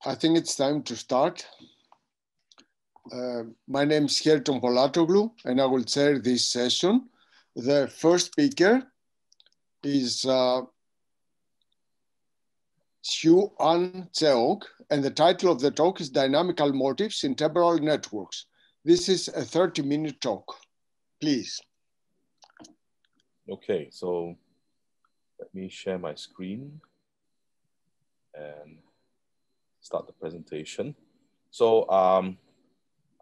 I think it's time to start. My name is Temporal, and I will chair this session. The first speaker is Siew Cheong, and the title of the talk is Dynamical Motifs in Temporal Networks. This is a 30-minute talk. Please. Okay, so let me share my screen and start the presentation. So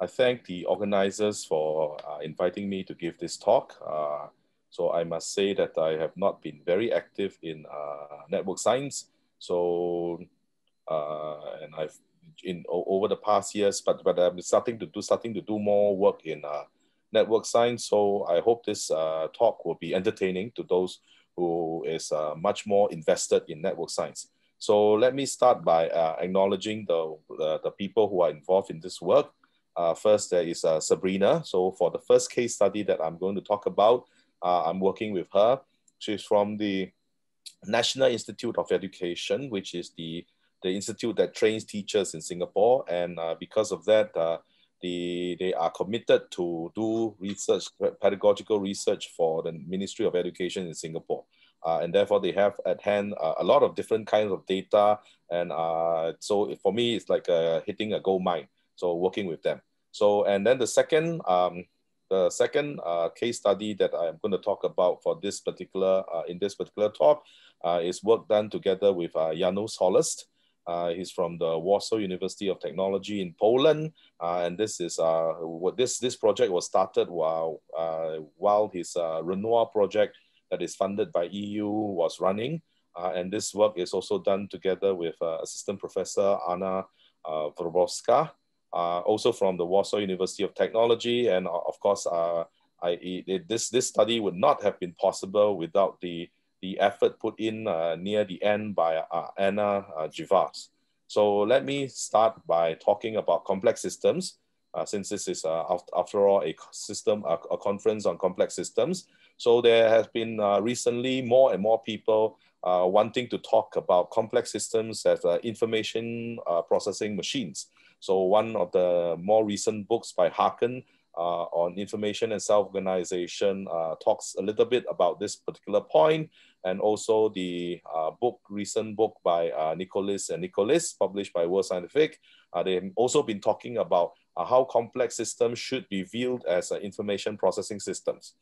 I thank the organizers for inviting me to give this talk. So I must say that I have not been very active in network science. So and I've over the past years, but I'm starting to do more work in network science. So I hope this talk will be entertaining to those who is much more invested in network science. So let me start by acknowledging the people who are involved in this work. First, there is Sabrina. So for the first case study that I'm going to talk about, I'm working with her. She's from the National Institute of Education, which is the institute that trains teachers in Singapore. And because of that, they are committed to do research, pedagogical research for the Ministry of Education in Singapore. And therefore, they have at hand a lot of different kinds of data. And so for me, it's like hitting a gold mine. So working with them. So, and then the second case study that I'm going to talk about for this particular, in this particular talk is work done together with Janusz Holst. He's from the Warsaw University of Technology in Poland. And this is what this project was started while his Renoir project that is funded by EU was running. And this work is also done together with Assistant Professor Anna Wroblewska, also from the Warsaw University of Technology. And of course, this study would not have been possible without the effort put in near the end by Anna Givas. So let me start by talking about complex systems, since this is, after all, a conference on complex systems. So there has been recently more and more people wanting to talk about complex systems as information processing machines. So one of the more recent books by Harkin on information and self-organization talks a little bit about this particular point, and also the recent book by Nicholas and Nicholas, published by World Scientific. They've also been talking about how complex systems should be viewed as information processing systems.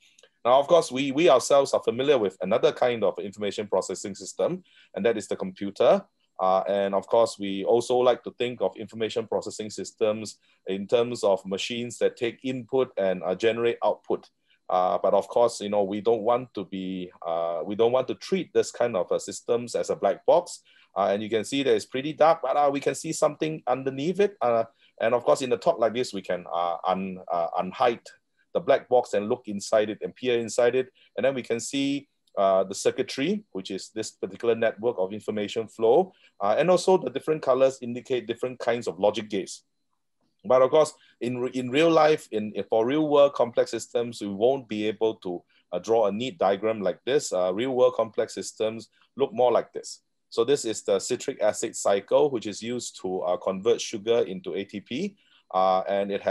Now, of course, we ourselves are familiar with another kind of information processing system, and that is the computer. And of course, we also like to think of information processing systems in terms of machines that take input and generate output. But of course, you know, we don't want to treat this kind of systems as a black box. And you can see that it's pretty dark, but we can see something underneath it. And of course, in a talk like this, we can unhide the black box and look inside it and peer inside it. And then we can see the circuitry, which is this particular network of information flow. And also the different colors indicate different kinds of logic gates. But of course, in real life, for real world complex systems, we won't be able to draw a neat diagram like this. Real world complex systems look more like this. So this is the citric acid cycle, which is used to convert sugar into ATP. And it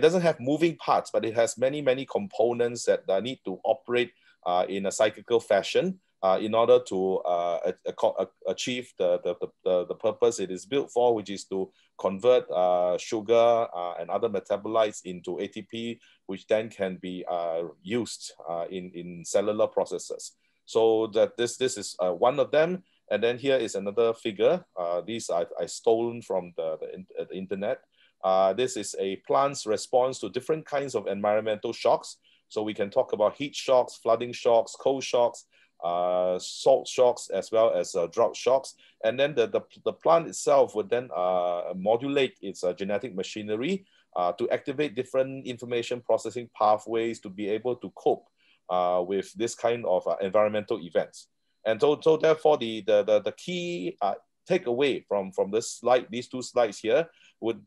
doesn't have moving parts, but it has many, many components that need to operate in a cyclical fashion in order to achieve the purpose it is built for, which is to convert sugar and other metabolites into ATP, which then can be used in cellular processes. So that this is one of them. And then here is another figure. These I stolen from the internet. This is a plant's response to different kinds of environmental shocks. So we can talk about heat shocks, flooding shocks, cold shocks, salt shocks, as well as drought shocks. And then the plant itself would then modulate its genetic machinery to activate different information processing pathways to be able to cope with this kind of environmental events. And so therefore, the key takeaway from this slide, these two slides here, would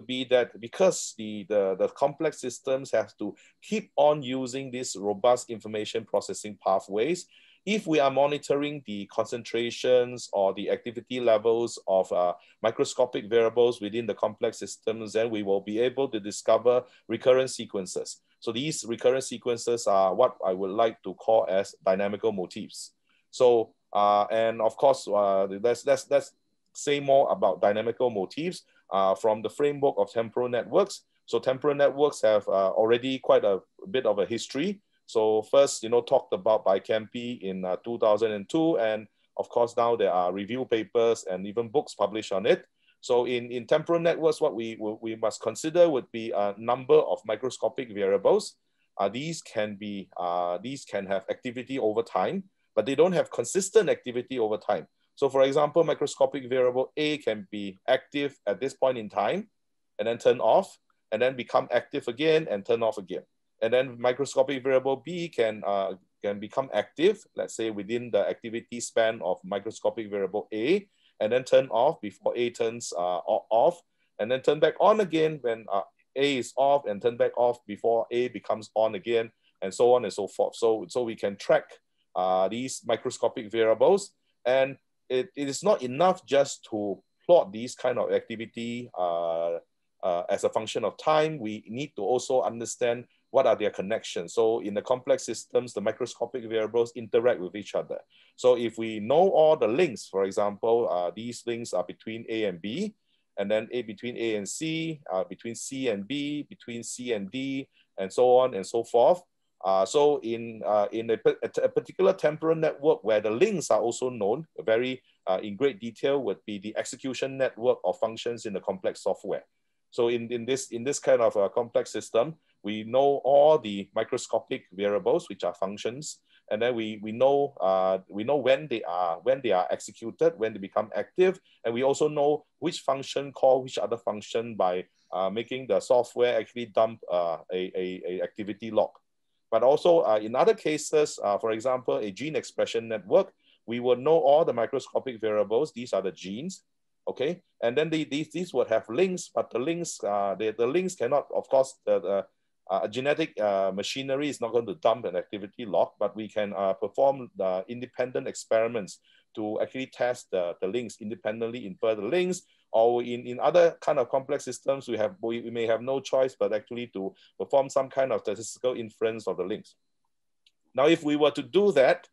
be that because the complex systems have to keep on using these robust information processing pathways, if we are monitoring the concentrations or the activity levels of microscopic variables within the complex systems, then we will be able to discover recurrent sequences. So these recurrent sequences are what I would like to call as dynamical motifs. So, and of course, let's say more about dynamical motifs from the framework of temporal networks. So temporal networks have already quite a bit of a history. So first, talked about by Kempe in 2002. And of course, now there are review papers and even books published on it. So in temporal networks, what we must consider would be a number of microscopic variables. These can have activity over time, but they don't have consistent activity over time. So for example, microscopic variable A can be active at this point in time and then turn off and then become active again and turn off again. And then microscopic variable B can become active, let's say within the activity span of microscopic variable A, and then turn off before A turns off, and then turn back on again when A is off, and turn back off before A becomes on again, and so on and so forth. So we can track these microscopic variables, and it is not enough just to plot these kind of activity as a function of time. We need to also understand what are their connections. So in the complex systems, the microscopic variables interact with each other. So if we know all the links, for example, these links are between A and B, and then between A and C, between C and B, between C and D, and so on and so forth. So in a particular temporal network where the links are also known very in great detail would be the execution network of functions in the complex software. So in this kind of a complex system, we know all the microscopic variables, which are functions, and then we know when they are executed, when they become active, and we also know which function call which other function by making the software actually dump a activity log. But also in other cases, for example, a gene expression network, we will know all the microscopic variables. These are the genes. Okay, and then these would have links, but the links cannot, of course, genetic machinery is not going to dump an activity log, but we can perform the independent experiments to actually test the links independently, infer the links, or in other kind of complex systems, we may have no choice but actually to perform some kind of statistical inference of the links. Now, if we were to do that,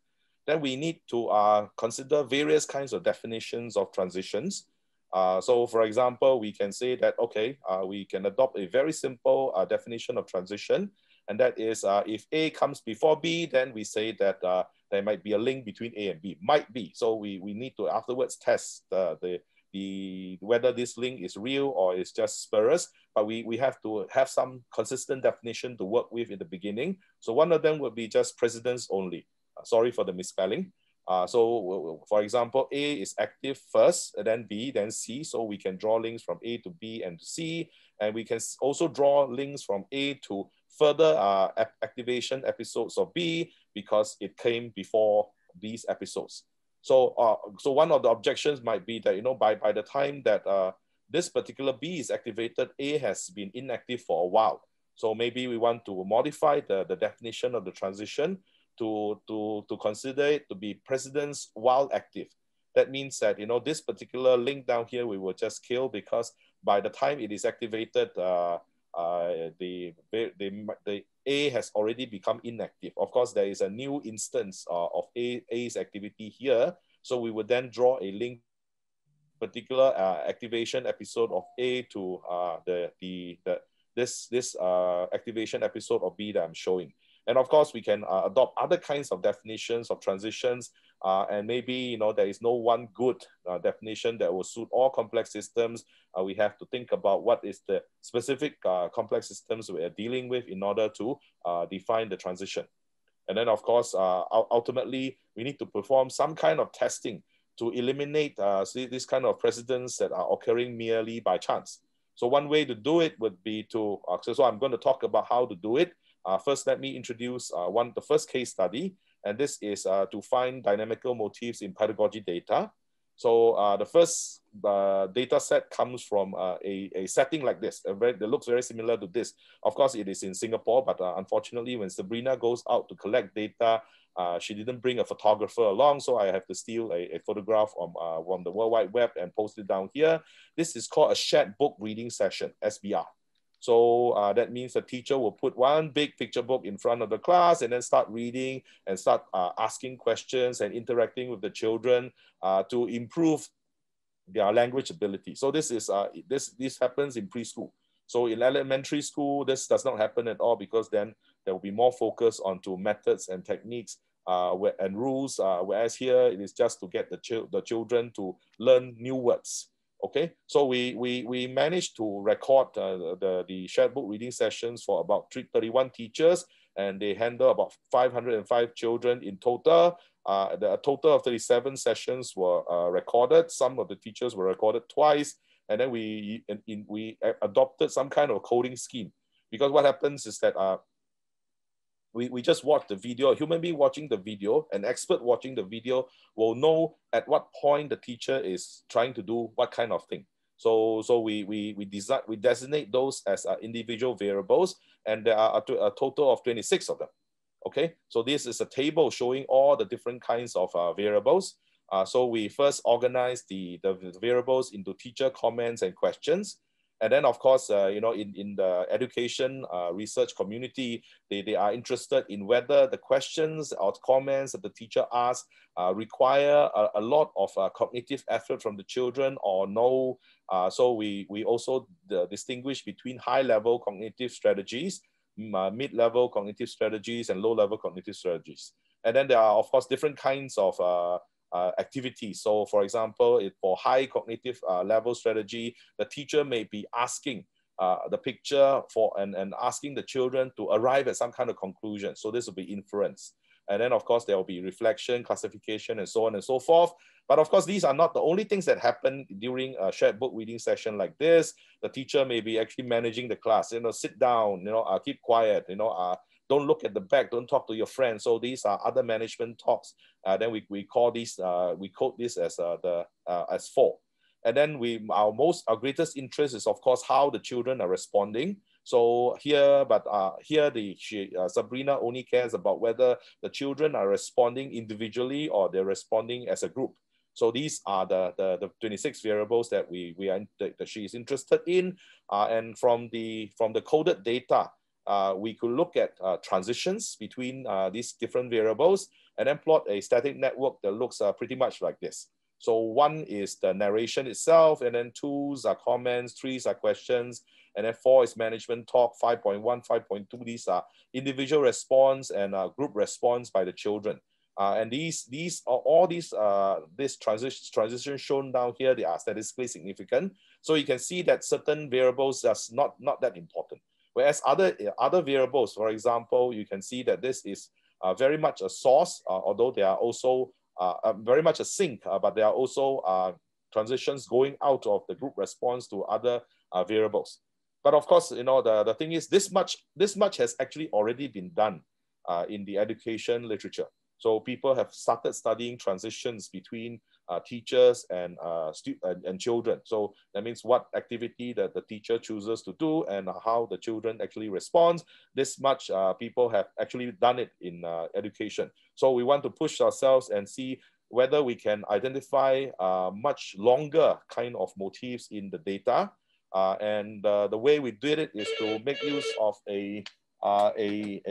then we need to consider various kinds of definitions of transitions. So for example, we can say that, okay, we can adopt a very simple definition of transition. And that is if A comes before B, then we say that there might be a link between A and B, might be. So we need to afterwards test whether this link is real or is just spurious, but we have to have some consistent definition to work with in the beginning. So one of them would be just precedence only. Sorry for the misspelling. So for example, A is active first, and then B, then C. So we can draw links from A to B and to C. And we can also draw links from A to further activation episodes of B because it came before these episodes. So one of the objections might be that, by the time that this particular B is activated, A has been inactive for a while. So maybe we want to modify the definition of the transition to consider it to be precedence while active. That means that, this particular link down here, we will just kill because by the time it is activated, the A has already become inactive. Of course, there is a new instance of A's activity here. So we would then draw a link, particular activation episode of A to this activation episode of B that I'm showing. And of course, we can adopt other kinds of definitions of transitions. And maybe, there is no one good definition that will suit all complex systems. We have to think about what is the specific complex systems we are dealing with in order to define the transition. And then, of course, ultimately, we need to perform some kind of testing to eliminate this kind of precedents that are occurring merely by chance. So one way to do it would be to, so I'm going to talk about how to do it. First, let me introduce the first case study, and this is to find dynamical motifs in pedagogy data. So the first data set comes from a setting like this, that looks very similar to this. Of course, it is in Singapore, but unfortunately, when Sabrina goes out to collect data she didn't bring a photographer along, so I have to steal a photograph from the World Wide Web and post it down here. This is called a shared book reading session, SBR. So that means the teacher will put one big picture book in front of the class and then start reading and start asking questions and interacting with the children to improve their language ability. So this is this happens in preschool. So in elementary school, this does not happen at all, because then there will be more focus onto methods and techniques and rules, whereas here it is just to get the children to learn new words. Okay, so we managed to record the shared book reading sessions for about 31 teachers, and they handle about 505 children in total. A total of 37 sessions were recorded. Some of the teachers were recorded twice. And then we adopted some kind of coding scheme, because what happens is that we just watch the video. A human being watching the video, an expert watching the video, will know at what point the teacher is trying to do what kind of thing. So we designate those as individual variables, and there are a total of 26 of them. Okay, so this is a table showing all the different kinds of variables. So we first organize the variables into teacher comments and questions. And then, of course, in the education research community, they are interested in whether the questions or comments that the teacher asks require a lot of cognitive effort from the children or no. So we also distinguish between high-level cognitive strategies, mid-level cognitive strategies, and low-level cognitive strategies. And then there are, of course, different kinds of activities. So for example, for high cognitive level strategy, the teacher may be asking the picture and asking the children to arrive at some kind of conclusion. So this will be inference. And then of course, there will be reflection, classification, and so on and so forth. But of course, these are not the only things that happen during a shared book reading session like this. The teacher may be actually managing the class, sit down, keep quiet, don't look at the back, don't talk to your friends. So these are other management talks. Then we call these, we code this as as 4. And then our greatest interest is, of course, how the children are responding. So here, Sabrina only cares about whether the children are responding individually or they're responding as a group. So these are the 26 variables that that she is interested in. And from the coded data, we could look at transitions between these different variables and then plot a static network that looks pretty much like this. So 1 is the narration itself, and then 2s are comments, 3s are questions, and then 4 is management talk, 5.1, 5.2, these are individual response and group response by the children. And these transitions shown down here, they are statistically significant. So you can see that certain variables are not that important. Whereas other variables, for example, you can see that this is very much a source, although they are also very much a sink, but there are also transitions going out of the group response to other variables. But of course, the thing is, this much has actually already been done in the education literature. So people have started studying transitions between teachers and children. So that means what activity that the teacher chooses to do and how the children actually respond. This much people have actually done it in education. So we want to push ourselves and see whether we can identify much longer kind of motifs in the data. And the way we did it is to make use of a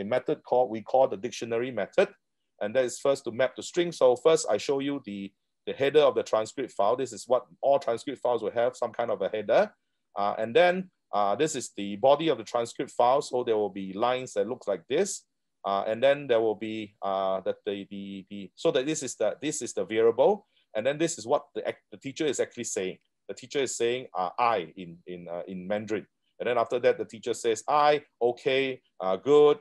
method we call the dictionary method. And that is first to map the string. So first I show you the header of the transcript file. This is what all transcript files will have, some kind of a header. And then this is the body of the transcript file. So there will be lines that look like this. And then there will be so that this is the variable. And then this is what the teacher is actually saying. The teacher is saying I in Mandarin. And then after that, the teacher says I, okay, good,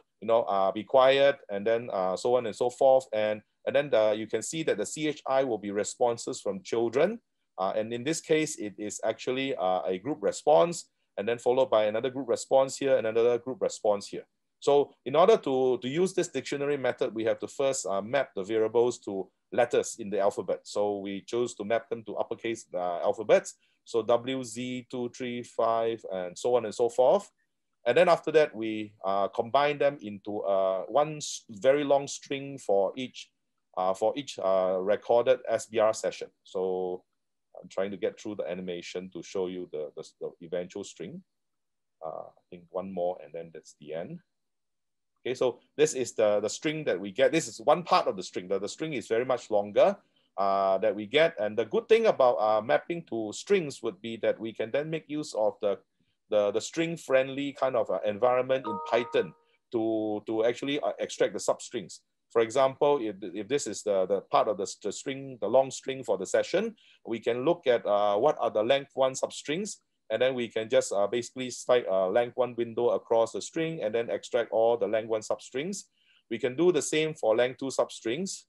be quiet, and then so on and so forth. And then you can see that the CHI will be responses from children. And in this case, it is actually a group response, and then followed by another group response here and another group response here. So in order to use this dictionary method, we have to first map the variables to letters in the alphabet. So we chose to map them to uppercase alphabets. So W, Z, 2, 3, 5, and so on and so forth. And then after that, we combine them into one very long string for each recorded SBR session. So I'm trying to get through the animation to show you the eventual string. I think one more, and then that's the end. Okay, so this is the string that we get. This is one part of the string. The string is very much longer that we get. And the good thing about mapping to strings would be that we can then make use of the string-friendly kind of environment in Python to actually extract the substrings. For example, if this is the part of the string, the long string for the session, we can look at what are the length 1 substrings, and then we can just basically slide a length 1 window across the string and then extract all the length 1 substrings. We can do the same for length 2 substrings.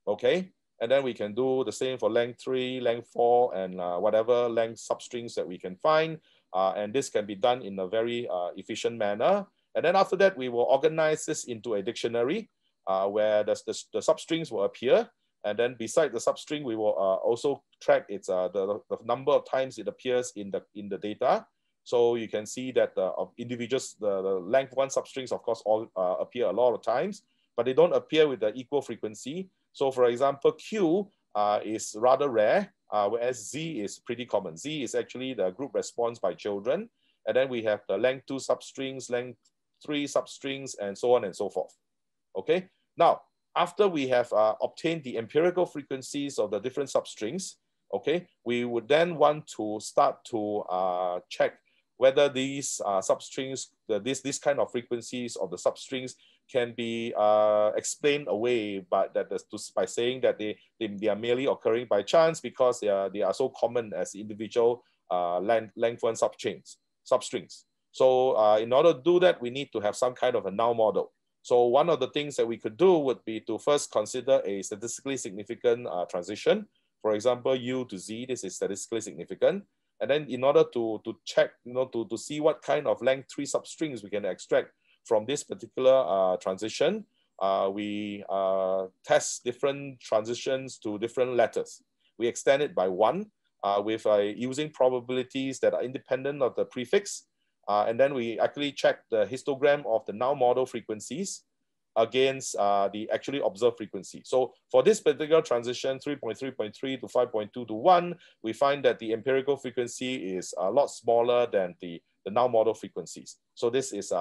Okay, and then we can do the same for length 3, length 4, and whatever length substrings that we can find. And this can be done in a very efficient manner. And then after that, we will organize this into a dictionary where the substrings will appear. And then beside the substring, we will also track its the number of times it appears in the data. So you can see that of individuals, the length 1 substrings, of course, all appear a lot of times, but they don't appear with the equal frequency. So for example, Q is rather rare, whereas Z is pretty common. Z is actually the group response by children. And then we have the length 2 substrings, length 3 substrings, and so on and so forth. Okay, now, after we have obtained the empirical frequencies of the different substrings, okay, we would then want to start to check whether these substrings, this kind of frequencies of the substrings can be explained away by saying that they are merely occurring by chance because they are so common as individual length 1 substrings. So in order to do that, we need to have some kind of a null model. So one of the things that we could do would be to first consider a statistically significant transition. For example, U to Z, this is statistically significant. And then in order to check, to see what kind of length 3 substrings we can extract from this particular transition, we test different transitions to different letters. We extend it by 1 with using probabilities that are independent of the prefix. And then we actually check the histogram of the null model frequencies against the actually observed frequency. So for this particular transition, 3.3.3 to 5.2 to 1, we find that the empirical frequency is a lot smaller than the null model frequencies. So this is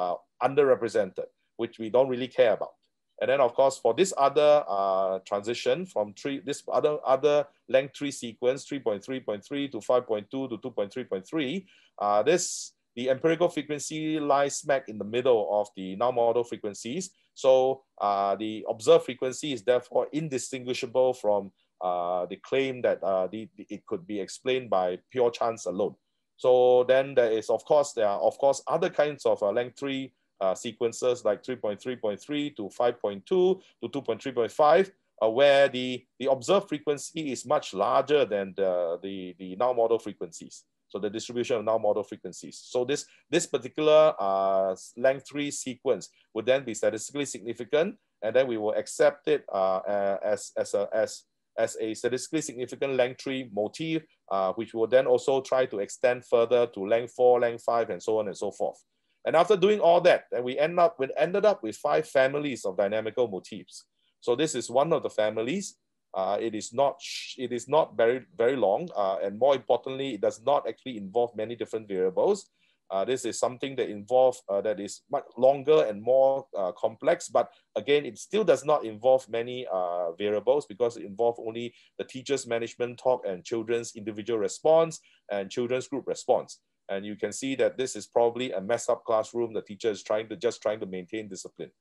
underrepresented, which we don't really care about. And then of course, for this other transition from this other length 3 sequence, 3.3.3 to 5.2 to 2.3.3, the empirical frequency lies smack in the middle of the null model frequencies. So the observed frequency is therefore indistinguishable from the claim that it could be explained by pure chance alone. So then there are other kinds of length 3 sequences like 3.3.3 to 5.2 to 2.3.5, where the observed frequency is much larger than the null model frequencies. So the distribution of null model frequencies. So this particular length 3 sequence would then be statistically significant, and then we will accept it as a statistically significant length 3 motif, which will then also try to extend further to length 4, length 5, and so on and so forth. And after doing all that, then we ended up with 5 families of dynamical motifs. So this is one of the families. It is not very, very long, and more importantly, it does not actually involve many different variables. This is something that is much longer and more complex, but again, it still does not involve many variables because it involves only the teacher's management talk and children's individual response and children's group response. And you can see that this is probably a messed up classroom. The teacher is just trying to maintain discipline.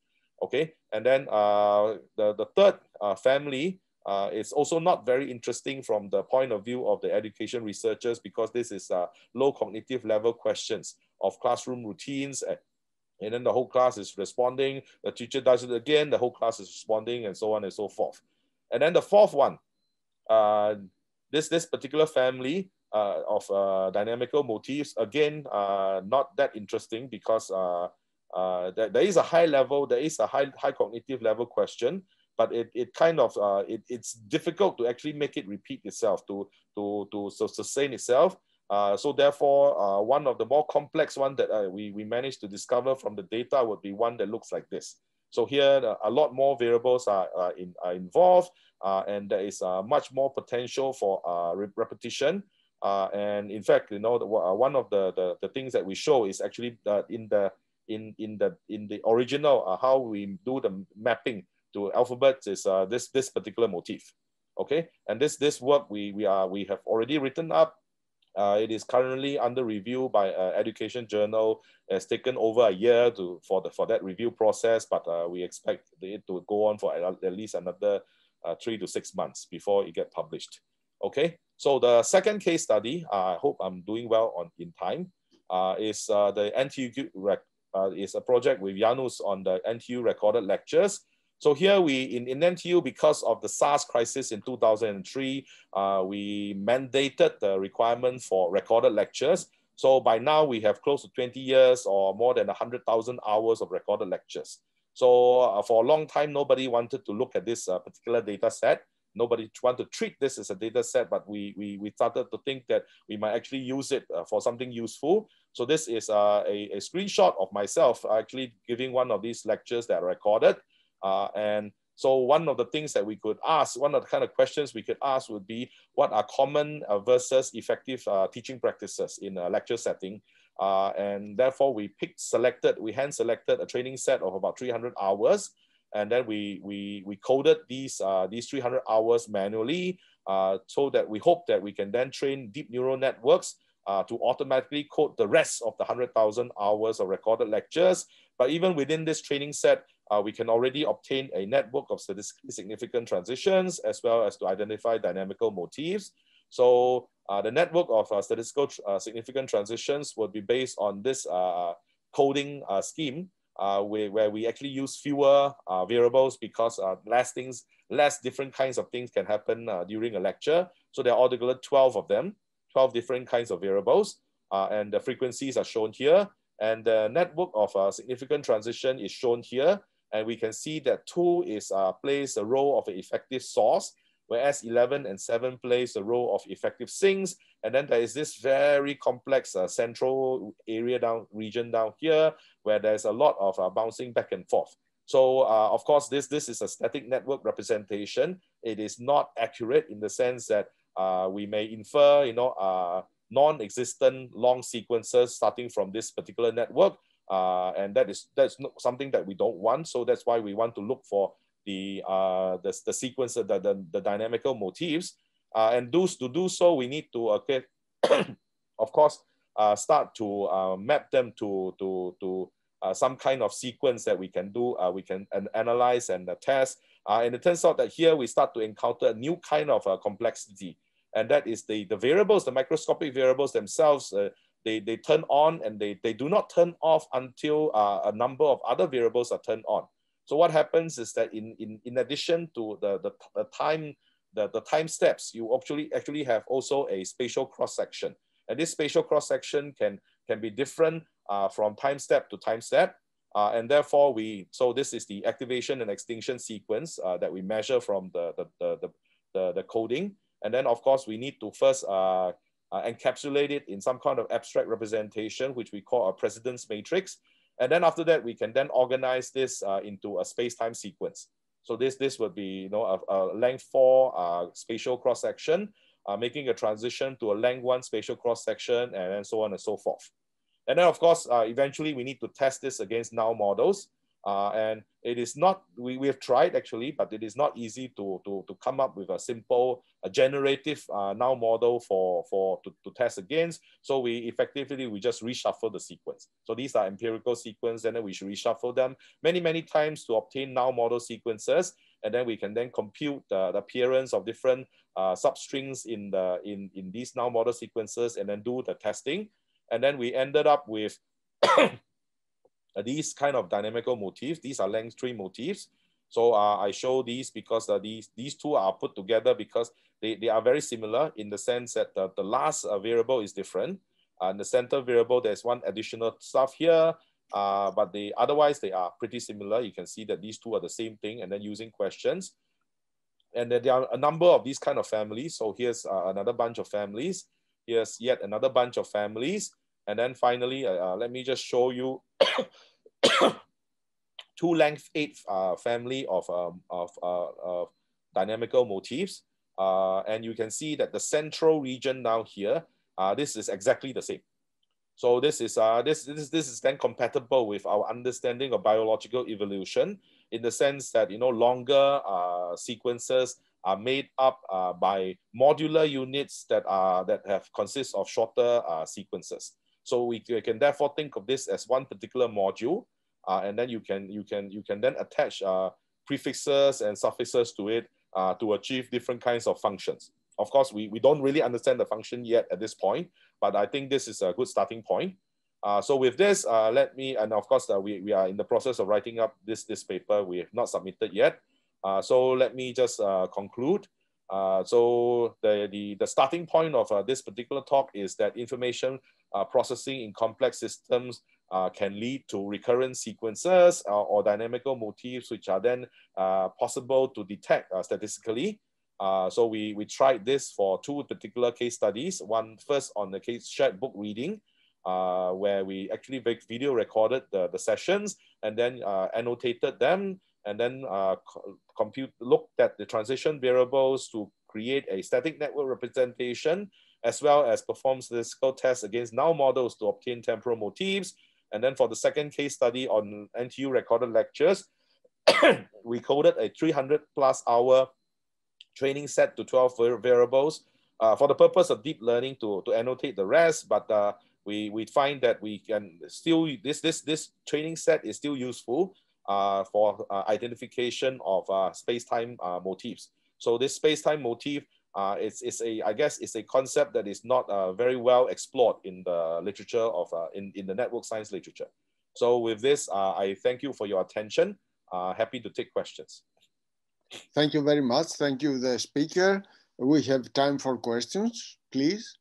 Okay, and then the third family it's also not very interesting from the point of view of the education researchers because this is low cognitive level questions of classroom routines, and then the whole class is responding, the teacher does it again, the whole class is responding, and so on and so forth. And then the fourth one, this particular family of dynamical motifs, again, not that interesting because there is a high cognitive level question, but it's difficult to actually make it repeat itself, to sustain itself. So therefore, one of the more complex one that we managed to discover from the data would be one that looks like this. So here, a lot more variables are involved, and there is much more potential for repetition. And in fact, you know, one of the things that we show is actually in the original how we do the mapping to alphabets is this particular motif. Okay, and this work we have already written up. It is currently under review by Education Journal. It's taken over a year for that review process, but we expect it to go on for at least another 3 to 6 months before it gets published. Okay, so the second case study, I hope I'm doing well in time, is the NTU is a project with Janus on the NTU recorded lectures. So here in NTU, because of the SARS crisis in 2003, we mandated the requirement for recorded lectures. So by now we have close to 20 years or more than 100,000 hours of recorded lectures. So for a long time, nobody wanted to look at this particular data set. Nobody wanted to treat this as a data set, but we started to think that we might actually use it for something useful. So this is a screenshot of myself actually giving one of these lectures that are recorded. And so one of the things that we could ask, one of the kind of questions we could ask would be, what are common versus effective teaching practices in a lecture setting? And therefore we hand selected a training set of about 300 hours. And then we coded these 300 hours manually so that we hope that we can then train deep neural networks to automatically code the rest of the 100,000 hours of recorded lectures. But even within this training set, we can already obtain a network of statistically significant transitions as well as to identify dynamical motifs. So the network of statistical significant transitions would be based on this coding scheme where we actually use fewer variables because less different kinds of things can happen during a lecture. So there are altogether 12 of them, 12 different kinds of variables, and the frequencies are shown here. And the network of significant transition is shown here. And we can see that 2 plays the role of an effective source, whereas 11 and 7 plays the role of effective sinks. And then there is this very complex central region down here, where there's a lot of bouncing back and forth. So of course, this is a static network representation. It is not accurate in the sense that we may infer, non-existent long sequences starting from this particular network. And that's not something that we don't want. So that's why we want to look for the sequence of the dynamical motifs. And to do so, we need to, of course, start to map them to some kind of sequence that we can do. We can analyze and test. And it turns out that here we start to encounter a new kind of complexity. And that is the variables, the microscopic variables themselves, they turn on and they do not turn off until a number of other variables are turned on. So what happens is that in addition to the time steps, you actually have also a spatial cross-section. And this spatial cross-section can be different from time step to time step. And therefore so this is the activation and extinction sequence that we measure from the coding. And then of course we need to first encapsulate it in some kind of abstract representation, which we call a precedence matrix. And then after that, we can then organize this into a space-time sequence. So this would be a length 4 spatial cross-section, making a transition to a length 1 spatial cross-section, and then so on and so forth. And then of course, eventually we need to test this against null models. And it is not, we have tried actually, but it is not easy to come up with a simple generative null model to test against. So we just reshuffle the sequence. So these are empirical sequences, and then we should reshuffle them many times to obtain null model sequences. And then we can then compute the appearance of different substrings in these null model sequences and then do the testing. And then we ended up with these kind of dynamical motifs. These are length 3 motifs. So I show these because these two are put together because they are very similar in the sense that the last variable is different. In the center variable, there's one additional stuff here, but otherwise they are pretty similar. You can see that these two are the same thing, and then using questions. And then there are a number of these kind of families. So here's another bunch of families. Here's yet another bunch of families. And then finally, let me just show you two length 8 family of dynamical motifs. And you can see that the central region now here, this is exactly the same. So this is then compatible with our understanding of biological evolution, in the sense that, you know, longer sequences are made up by modular units that have consist of shorter sequences. So we can therefore think of this as one particular module, and then you can then attach prefixes and suffixes to it to achieve different kinds of functions. Of course, we don't really understand the function yet at this point, but I think this is a good starting point. So with this, let me, and of course, we are in the process of writing up this paper. We have not submitted yet. So let me just conclude. So the starting point of this particular talk is that information processing in complex systems can lead to recurrent sequences or dynamical motifs, which are then possible to detect statistically. So we tried this for two particular case studies. One first on the case shared book reading, where we actually video recorded the sessions and then annotated them, and then looked at the transition variables to create a static network representation, as well as perform statistical tests against null models to obtain temporal motifs. And then for the second case study on NTU recorded lectures, we coded a 300+ hour training set to 12 variables for the purpose of deep learning to annotate the rest. But we find that we can still, this training set is still useful for identification of space-time motifs. So this space-time motif I guess it's a concept that is not very well explored in the literature of in the network science literature. So with this, I thank you for your attention. Happy to take questions. Thank you very much. Thank you, the speaker. We have time for questions, please.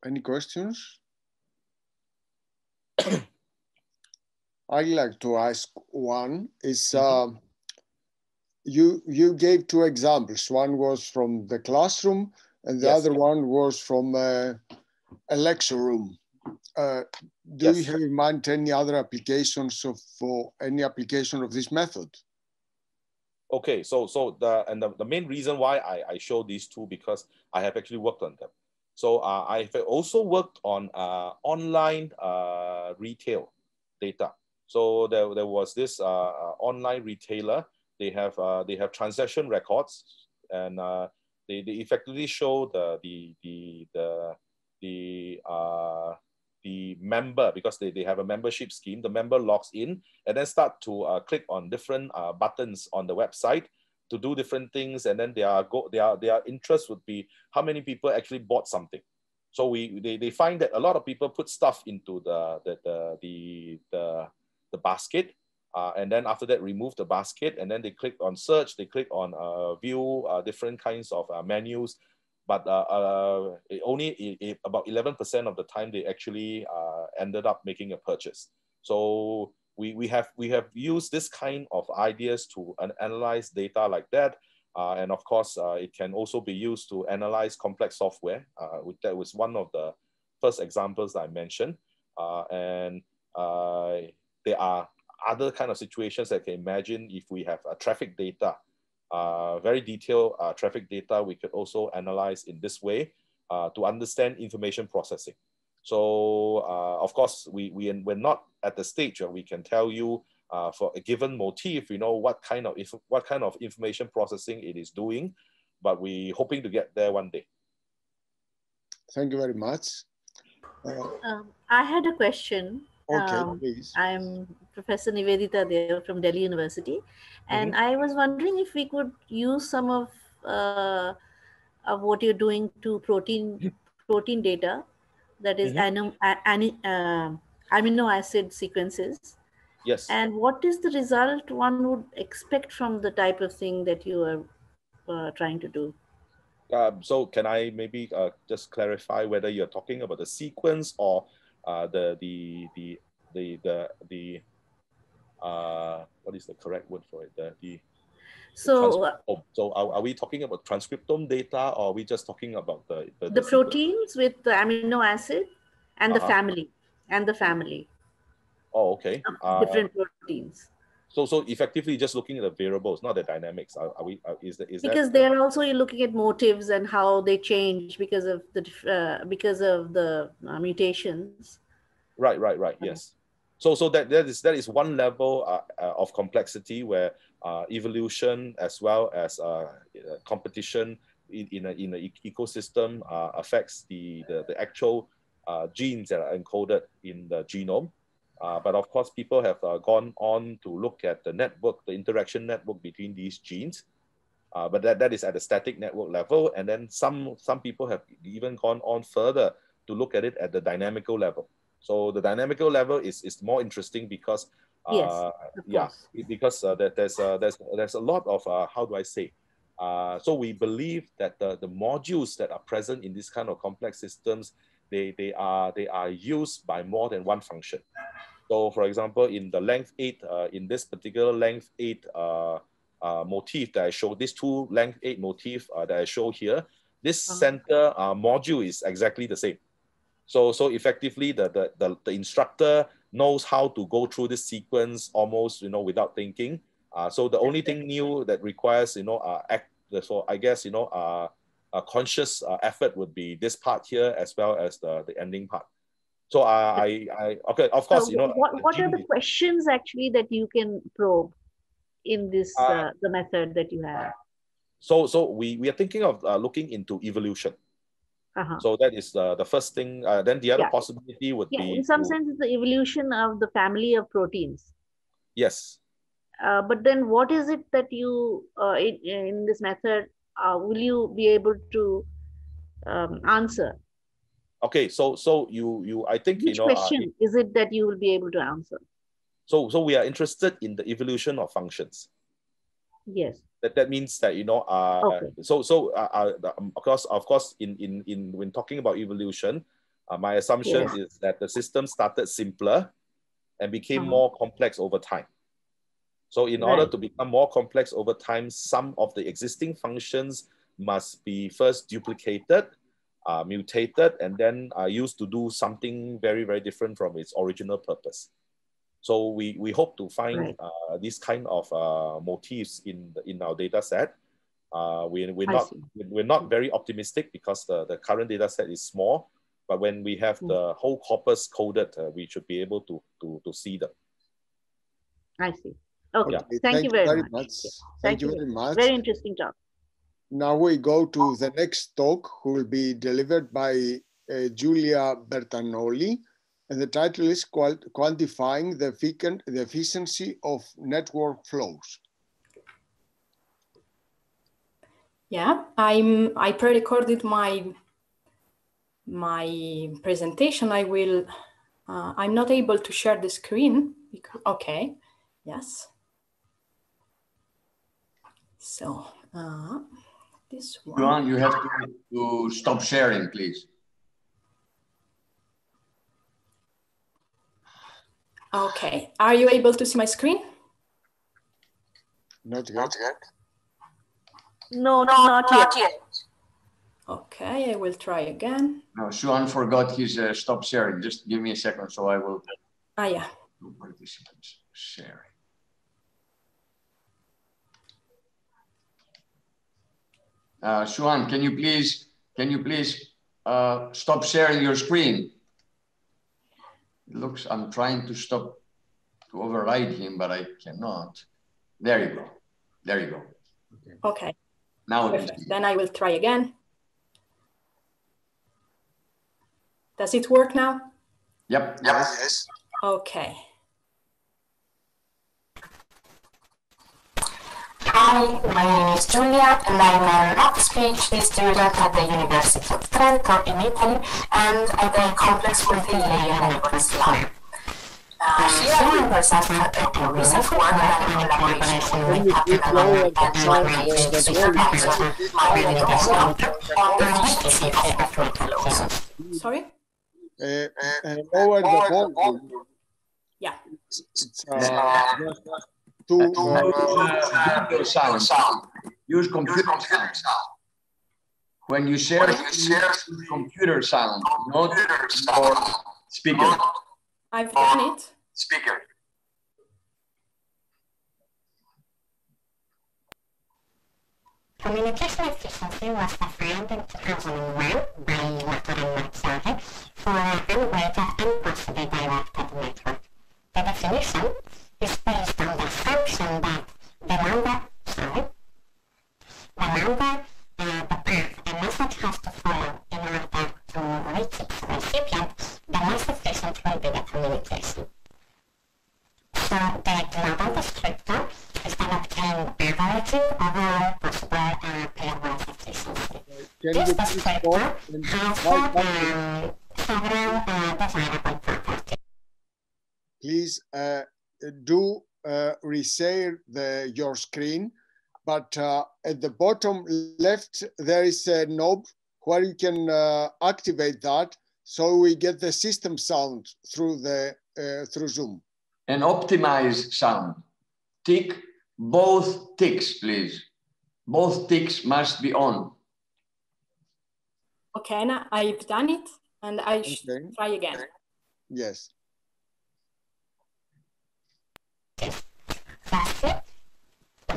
Any questions? I'd like to ask one. Is you gave two examples. One was from the classroom, and the other one was from a lecture room. Do you have in mind any other applications for any application of this method? Okay, so the main reason why I show these two, because I have actually worked on them. So I've also worked on online retail data. So there was this online retailer. They have transaction records, and they effectively show the member, because they have a membership scheme. The member logs in and then start to click on different buttons on the website to do different things, and then their interest would be how many people actually bought something. So they find that a lot of people put stuff into the basket, and then after that remove the basket, and then they click on search, they click on view different kinds of menus, but only about 11% of the time they actually ended up making a purchase. So we have used this kind of ideas to analyze data like that. And of course, it can also be used to analyze complex software. That was one of the first examples that I mentioned. And there are other kind of situations that I can imagine. If we have traffic data, very detailed traffic data, we could also analyze in this way to understand information processing. So of course, we're not at the stage where we can tell you for a given motif, you know, what kind of information processing it is doing, but we're hoping to get there one day. Thank you very much. I had a question. Okay, please. I'm Professor Nivedita there from Delhi University, and I was wondering if we could use some of what you're doing to protein data, that is amino acid sequences, Yes. And what is the result one would expect from the type of thing that you are trying to do? So can I maybe just clarify whether you're talking about the sequence or the what is the correct word for it? So so are we talking about transcriptome data, or are we just talking about the proteins with the amino acid and the family Oh, okay. Different proteins. So effectively just looking at the variables, not the dynamics. Is because that they're also looking at motifs and how they change because of the mutations. Right. Yes. So that is one level of complexity where evolution as well as competition in an ecosystem affects the actual genes that are encoded in the genome. But of course, people have gone on to look at the network, the interaction network between these genes. But that is at the static network level. And then some people have even gone on further to look at it at the dynamical level. So the dynamical level is more interesting because because there's a lot of how do I say? So we believe that the modules that are present in this kind of complex systems, they are used by more than one function. So for example, in the length 8, in this particular length 8 motif that I show, these two length 8 motif that I show here, this center module is exactly the same. So effectively, the instructor knows how to go through this sequence almost, without thinking. So the only thing new that requires, so I guess, a conscious effort would be this part here as well as the ending part. So okay, of course, so what are the questions actually that you can probe in this the method that you have? So we are thinking of looking into evolution. So that is the first thing. Then the other possibility would be in some sense it's the evolution of the family of proteins. Yes. But then what is it that you in this method will you be able to answer? Okay, so you I think which question is it that you will be able to answer? So we are interested in the evolution of functions. Yes. That means that okay. Of course in when talking about evolution, my assumption is that the system started simpler and became more complex over time. So in order to become more complex over time, some of the existing functions must be first duplicated, mutated, and then used to do something very, very different from its original purpose. So we hope to find these kind of motifs in our data set. We're not very optimistic because the current data set is small, but when we have the whole corpus coded, we should be able to see them. I see. Okay. Thank you very much. Thank you very much. Very interesting talk. Now we go to the next talk, who will be delivered by Giulia Bertagnolli, and the title is Quantifying the Efficiency of Network Flows. Yeah, I pre-recorded my presentation. I'm not able to share the screen. Okay, yes. So this one. Johan, you have to stop sharing, please. Okay, are you able to see my screen? Not yet. No, not yet. Okay, I will try again. No, Johan forgot his stop sharing. Just give me a second, so I will. Yeah. Participants sharing. Johan, can you please stop sharing your screen? It looks, I'm trying to stop to override him, but I cannot. There you go. There you go. Okay. Now then I will try again. Does it work now? Yep. Yes. Okay. Hi, my name is Giulia, and I'm an Office PhD student at the University of Trento in Italy, and at the Complex Multi-Layer Networks Lab. Siew herself had a recent work done in collaboration with Bertagnolli and Domenico might be the best on the efficiency of workflows. Sorry? Lower the volume. Yeah. It's to sound. Use computer sound. When you share, computer sound, not for speaker. I've done it. Speaker. Communication efficiency was defined in 2001 by Motifs for an unweighted and possibly directed network. The definition is based on the assumption that the path a message has to follow in order to reach its recipient, the most efficient will be the communication. So the global descriptor is then obtained averaging overall possible pairwise efficiency. This descriptor has several desirable properties. Please do reshare your screen, but at the bottom left there is a knob where you can activate that, so we get the system sound through through Zoom. And optimize sound. Tick both ticks, please. Both ticks must be on. Okay, now I've done it, and I should try again. Yes. Firstly,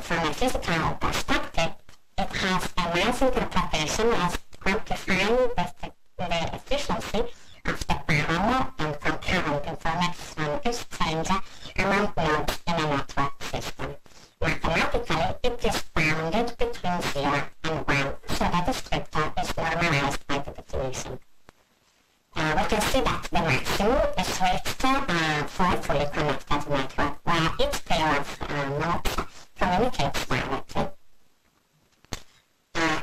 from a physical perspective, it has a nice interpretation of quantifying the efficiency of the parallel and concurrent information exchange among nodes in a network system. Mathematically, it is bounded between 0 and 1, so the descriptor is normalized by the definition. We can see that the maximum is reached for a fully connected network, where each pair of nodes communicates directly.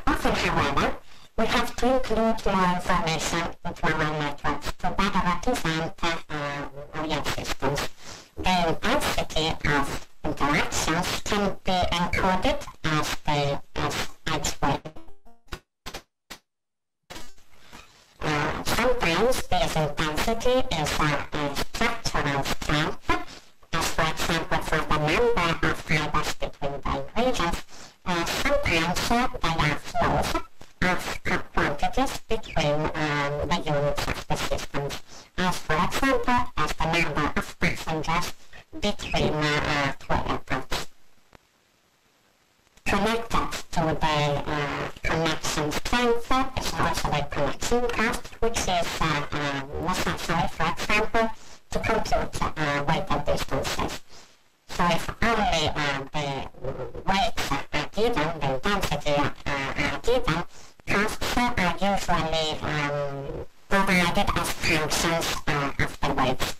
Often, however, we have to include more information into our networks to better represent real systems. The intensity of interactions can be encoded as edge weight. Sometimes this intensity is a structural strength, as for example for the number of fibers between the regions. Sometimes they are flows of quantities between the units of the systems, as for example as the number of passengers between two airports. Connected to the connection strength is also the connection cost, which is necessary, for example, to compute weighted distances. So if only the weights are given, the intensity are given, costs are usually provided as functions of the weights.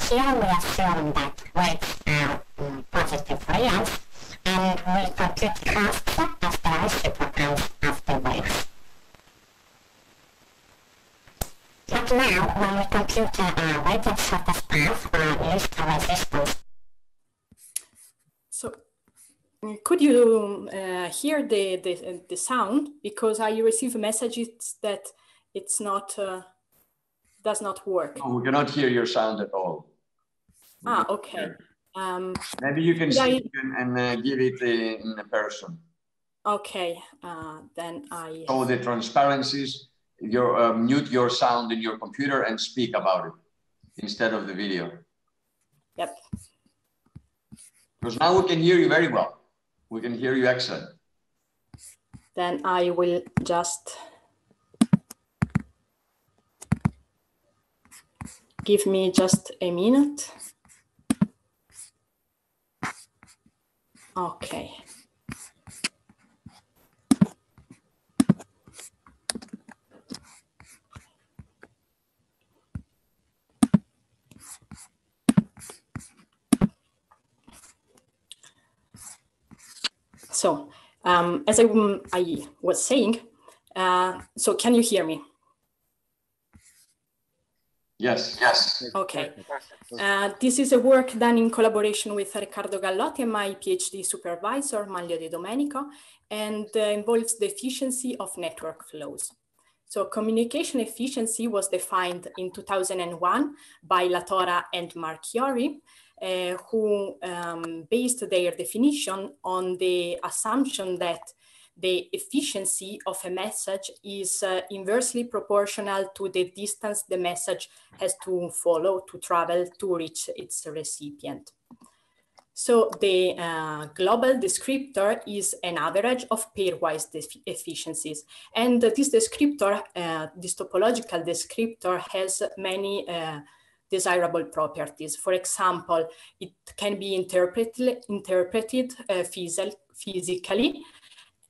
Here we assume that weights are positive reals, and we compute costs as the reciprocals of the weights. But now, when we compute a weighted shortest path or least resistance. So, could you hear the sound? Because I receive messages that it's not does not work. No, we cannot hear your sound at all. Okay. Maybe you can see and give it in a person. Okay, then I... So the transparencies, mute your sound in your computer and speak about it instead of the video. Yep. Because now we can hear you very well. We can hear you excellent. Then I will just... Give me just a minute. Okay. So, as I was saying, so can you hear me? Yes. Okay. This is a work done in collaboration with Riccardo Gallotti and my PhD supervisor, Manlio de Domenico, and involves the efficiency of network flows. So communication efficiency was defined in 2001 by Latora and Marchiori, who based their definition on the assumption that the efficiency of a message is inversely proportional to the distance the message has to follow, to travel, to reach its recipient. So the global descriptor is an average of pairwise efficiencies. And this descriptor, this topological descriptor, has many desirable properties. For example, it can be interpreted physically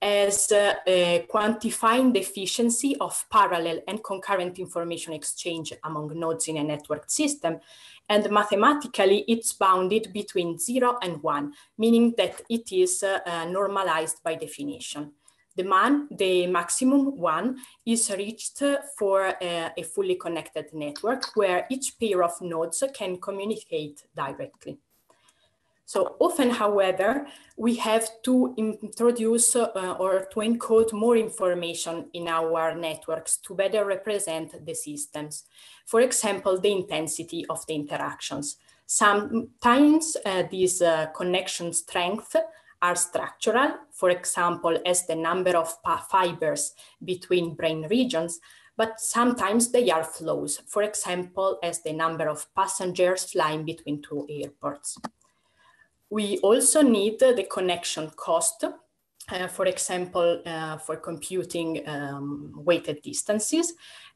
as quantifying the efficiency of parallel and concurrent information exchange among nodes in a network system. And mathematically, it's bounded between 0 and 1, meaning that it is normalized by definition. The maximum 1 is reached for a fully connected network where each pair of nodes can communicate directly. So often, however, we have to introduce or to encode more information in our networks to better represent the systems. For example, the intensity of the interactions. Sometimes these connection strengths are structural, for example, as the number of fibers between brain regions, but sometimes they are flows, for example, as the number of passengers flying between two airports. We also need the connection cost, for example, for computing weighted distances.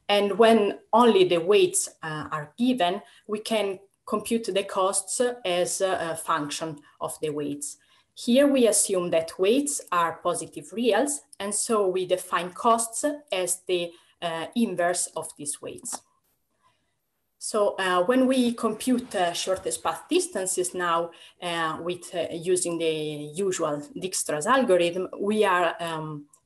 And when only the weights are given, we can compute the costs as a function of the weights. Here we assume that weights are positive reals, and so we define costs as the inverse of these weights. So when we compute shortest path distances now with using the usual Dijkstra's algorithm, we are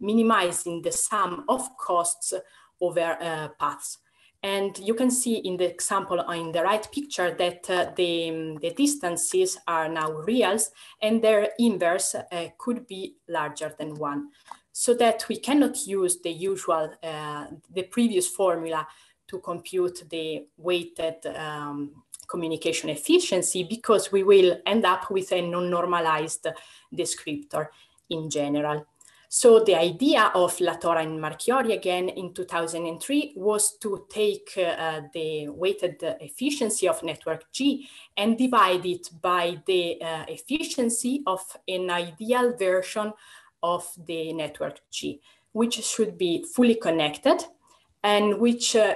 minimizing the sum of costs over paths. And you can see in the example in the right picture that the distances are now reals and their inverse could be larger than 1. So that we cannot use the usual, the previous formula to compute the weighted communication efficiency, because we will end up with a non-normalized descriptor in general. So the idea of Latora and Marchiori again in 2003 was to take the weighted efficiency of network G and divide it by the efficiency of an ideal version of the network G, which should be fully connected, and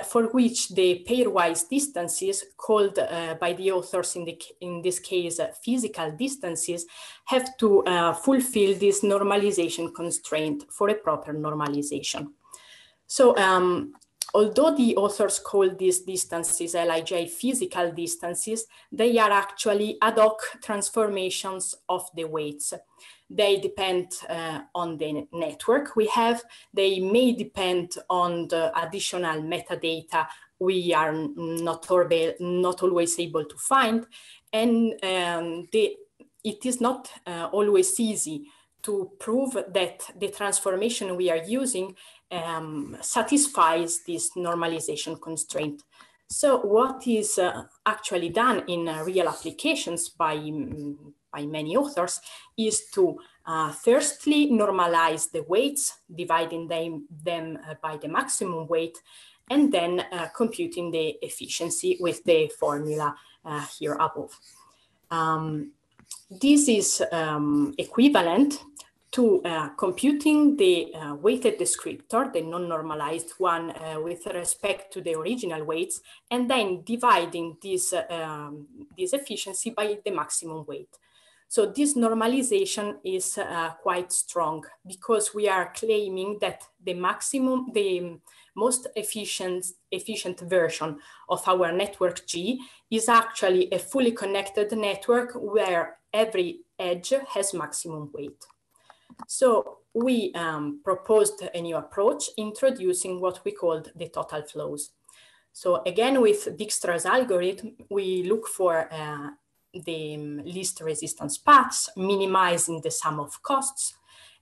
for which the pairwise distances, called by the authors in this case physical distances, have to fulfill this normalization constraint for a proper normalization. So although the authors call these distances LIJ physical distances, they are actually ad hoc transformations of the weights. They depend on the network we have. They may depend on the additional metadata we are not always able to find. And it is not always easy to prove that the transformation we are using satisfies this normalization constraint. So what is actually done in real applications by many authors is to firstly normalize the weights, dividing them by the maximum weight, and then computing the efficiency with the formula here above. This is equivalent to computing the weighted descriptor, the non-normalized one with respect to the original weights, and then dividing this efficiency by the maximum weight. So this normalization is quite strong, because we are claiming that the most efficient version of our network G is actually a fully connected network where every edge has maximum weight. So we proposed a new approach, introducing what we called the total flows. So again, with Dijkstra's algorithm, we look for the least resistance paths, minimizing the sum of costs.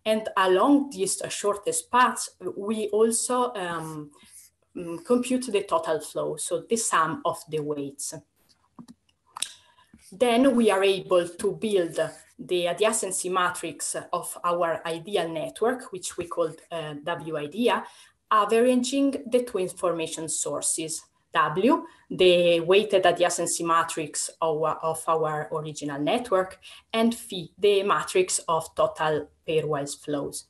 And along these shortest paths, we also compute the total flow, so the sum of the weights. Then we are able to build the adjacency matrix of our ideal network, which we called W-idea, averaging the two information sources, W, the weighted adjacency matrix of our original network, and Phi, the matrix of total pairwise flows.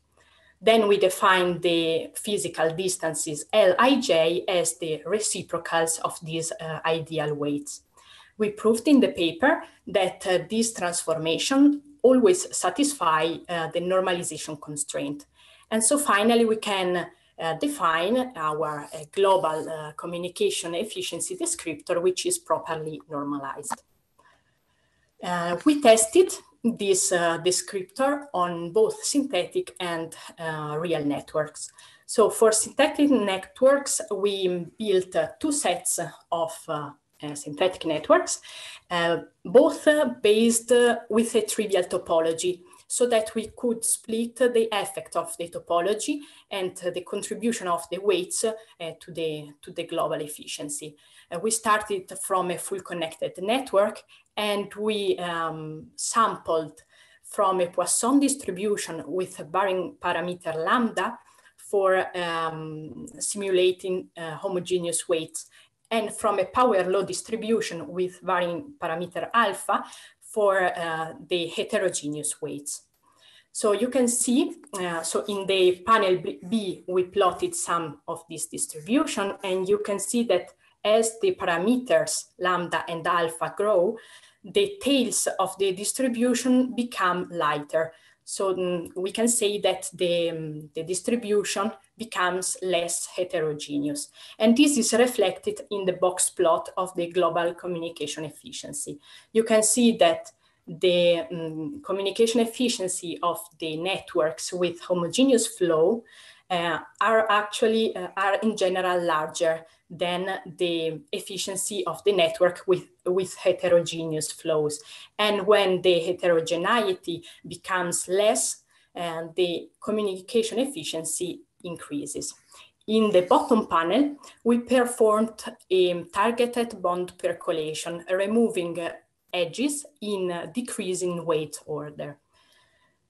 Then we define the physical distances Lij as the reciprocals of these ideal weights. We proved in the paper that this transformation always satisfy the normalization constraint. And so finally, we can define our global communication efficiency descriptor, which is properly normalized. We tested this descriptor on both synthetic and real networks. So for synthetic networks, we built two sets of synthetic networks, both based with a trivial topology, so that we could split the effect of the topology and the contribution of the weights to the global efficiency. We started from a full connected network, and we sampled from a Poisson distribution with a varying parameter lambda for simulating homogeneous weights, and from a power law distribution with varying parameter alpha for the heterogeneous weights. So you can see, so in the panel B, we plotted some of this distribution, and you can see that as the parameters lambda and alpha grow, the tails of the distribution become lighter. So we can say that the distribution becomes less heterogeneous. And this is reflected in the box plot of the global communication efficiency. You can see that the communication efficiency of the networks with homogeneous flow are in general larger than the efficiency of the network with heterogeneous flows. And when the heterogeneity becomes less, the communication efficiency increases. In the bottom panel, we performed a targeted bond percolation, removing edges in decreasing weight order.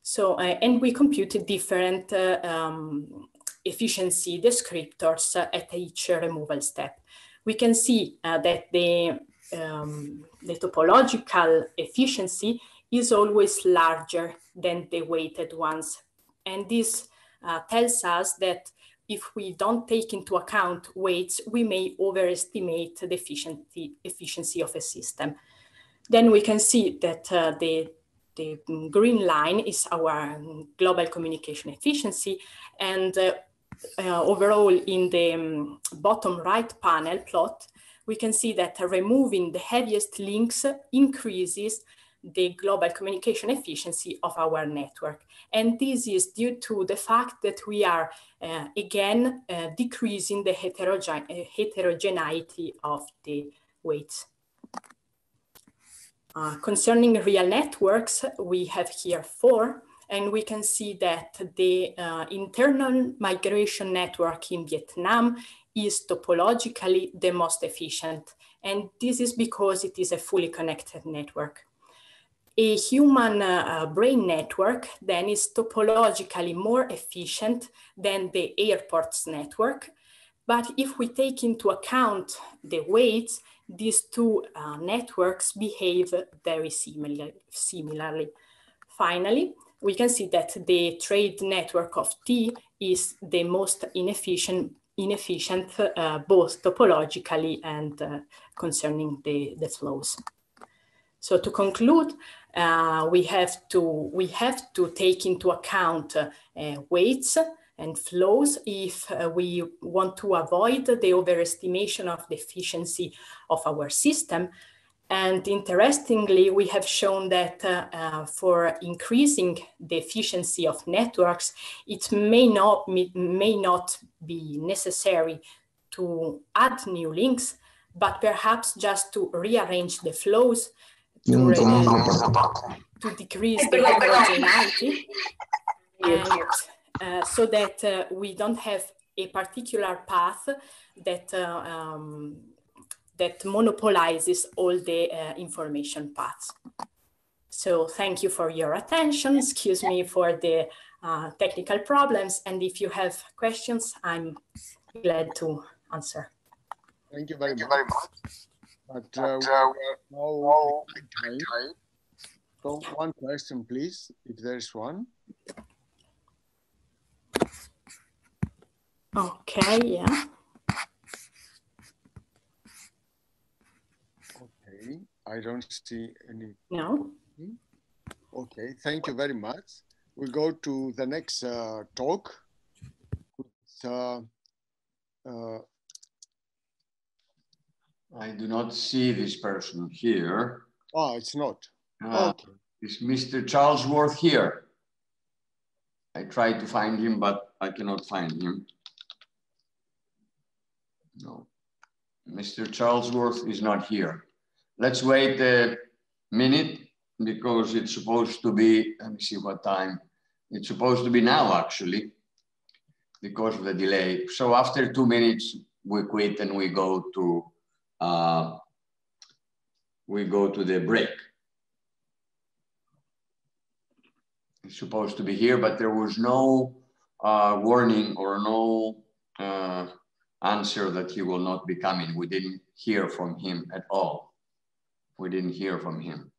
So, and we computed different efficiency descriptors at each removal step. We can see that the topological efficiency is always larger than the weighted ones. And this tells us that if we don't take into account weights, we may overestimate the efficiency of a system. Then we can see that the green line is our global communication efficiency, and overall in the bottom right panel plot, we can see that removing the heaviest links increases the global communication efficiency of our network. And this is due to the fact that we are again decreasing the heterogeneity of the weights. Concerning real networks, we have here 4, and we can see that the internal migration network in Vietnam is topologically the most efficient. And this is because it is a fully connected network. A human brain network then is topologically more efficient than the airport's network. But if we take into account the weights, these two networks behave very similarly. Finally, we can see that the trade network of T is the most inefficient both topologically and concerning the flows. So to conclude, we have to take into account weights and flows if we want to avoid the overestimation of the efficiency of our system. And interestingly, we have shown that for increasing the efficiency of networks, it may not be necessary to add new links, but perhaps just to rearrange the flows to decrease the heterogeneity, and so that we don't have a particular path that that monopolizes all the information paths. So thank you for your attention. Excuse me for the technical problems. And if you have questions, I'm glad to answer. Thank you very much. But now time. So one question, please, if there's one. Okay, yeah. Okay, I don't see any. No. Okay, thank you very much. We go to the next talk. I do not see this person here. Oh, it's not. Okay. Is Mr. Charlesworth here? I tried to find him, but I cannot find him. No, Mr. Charlesworth is not here. Let's wait a minute because it's supposed to be, let me see what time. It's supposed to be now, actually, because of the delay. So after 2 minutes, we quit and we go to the break. It's supposed to be here, but there was no warning or no answer that he will not be coming. We didn't hear from him at all. We didn't hear from him.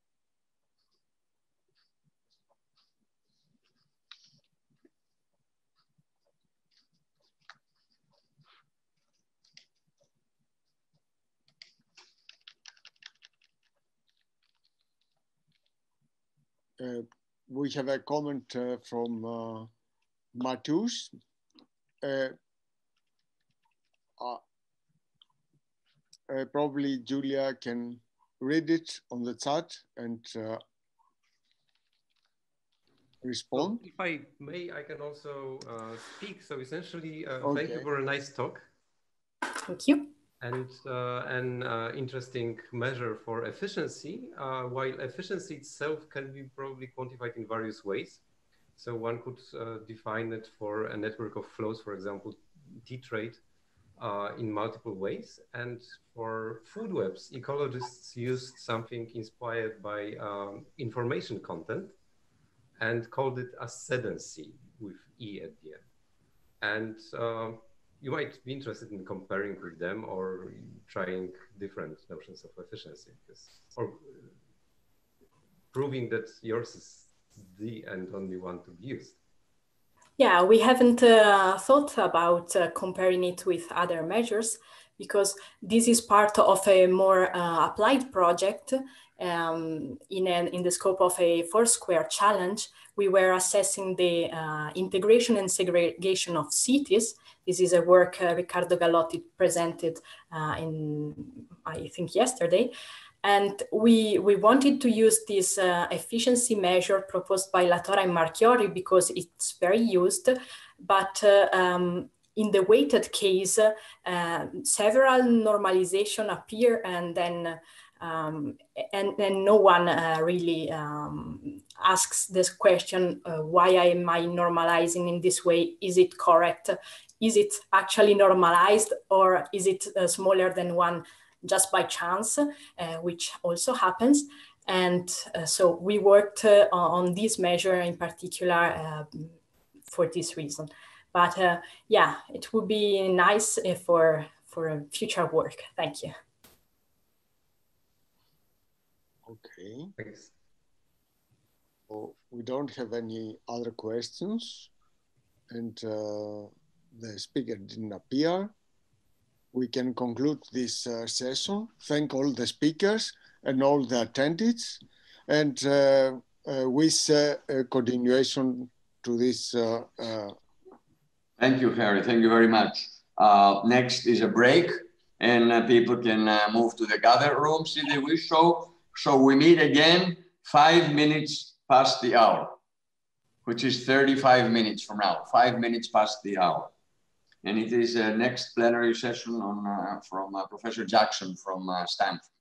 We have a comment from Matus. Probably Giulia can read it on the chat and respond. So if I may, I can also speak. So essentially, Okay. Thank you for a nice talk. Thank you. And an interesting measure for efficiency, while efficiency itself can be probably quantified in various ways. So one could define it for a network of flows, for example, T-trade, in multiple ways. And for food webs, ecologists used something inspired by information content and called it ascendancy with E at the end. And you might be interested in comparing with them or trying different notions of efficiency, or proving that yours is the and only one to be used. Yeah, we haven't thought about comparing it with other measures because this is part of a more applied project. In the scope of a Foursquare challenge, we were assessing the integration and segregation of cities. This is a work Riccardo Gallotti presented I think yesterday. And we wanted to use this efficiency measure proposed by Latora and Marchiori because it's very used, but in the weighted case, several normalization appear and then no one really asks this question, why am I normalizing in this way? Is it correct? Is it actually normalized, or is it smaller than one just by chance, which also happens? And so we worked on this measure in particular for this reason. But yeah, it would be nice for future work. Thank you. Okay. Thanks. So we don't have any other questions, and the speaker didn't appear. We can conclude this session. Thank all the speakers and all the attendees, and wish a continuation to this. Thank you, Harry. Thank you very much. Next is a break, and people can move to the gather rooms if they wish so. So we meet again 5 minutes past the hour, which is 35 minutes from now, 5 minutes past the hour. And it is next plenary session on from Professor Jackson from Stanford.